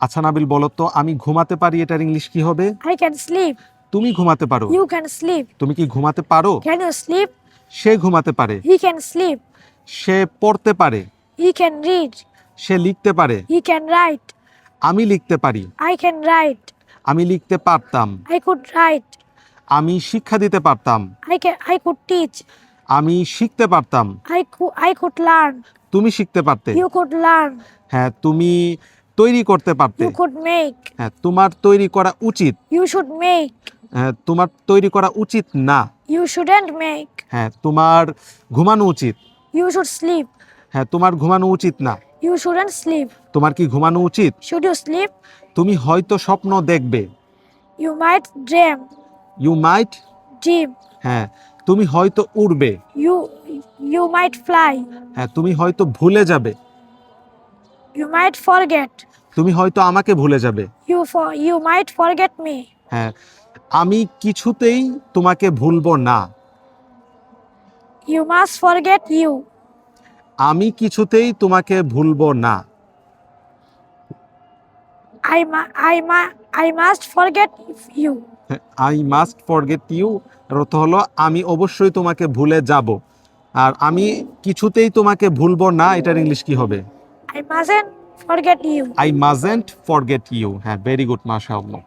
আচ্ছা নাবিল, বলো তো আমি ঘুমাতে পারি এটার ইংলিশ কি হবে? I can sleep. তুমি ঘুমাতে পারো। You can sleep. তুমি কি ঘুমাতে পারো? Can you sleep? সে ঘুমাতে পারে। He can sleep. সে পড়তে পারে। He can read. সে লিখতে পারে। He can write. আমি লিখতে পারি। I can write. আমি লিখতে পারতাম। I could write. আমি শিক্ষা দিতে পারতাম। I could teach. আমি শিখতে পারতাম। I could learn. তুমি শিখতে পারতে। You could learn. হ্যাঁ, তুমি তৈরি করতে পারতে। You could make. হ্যাঁ, তোমার তৈরি করা উচিত। You should make. হ্যাঁ, তোমার তৈরি করা উচিত না। You shouldn't make. হ্যাঁ, তোমার ঘুমানো উচিত। You should sleep. হ্যাঁ, তোমার ঘুমানো উচিত না। You shouldn't sleep. তোমার কি ঘুমানো উচিত? Should you sleep? তুমি হয়তো স্বপ্ন দেখবে। You might dream. You might. Dream. হ্যাঁ, তুমি হয়তো উড়বে। You might fly. হ্যাঁ, তুমি হয়তো ভুলে যাবে। You might forget. তুমি হয়তো আমাকে ভুলে যাবে। You might forget me. হ্যাঁ, আমি কিছুতেই তোমাকে ভুলবো না। You must forget you. আমি কিছুতেই তোমাকে ভুলবো না। I must forget you. I must forget you এর অর্থ হলো আমি অবশ্যই তোমাকে ভুলে যাব। আর আমি কিছুতেই তোমাকে ভুলবো না, এটার ইংলিশ কি হবে? I mustn't forget you. I mustn't forget you. হ্যাঁ, ভেরি গুড, মাশাআল্লাহ।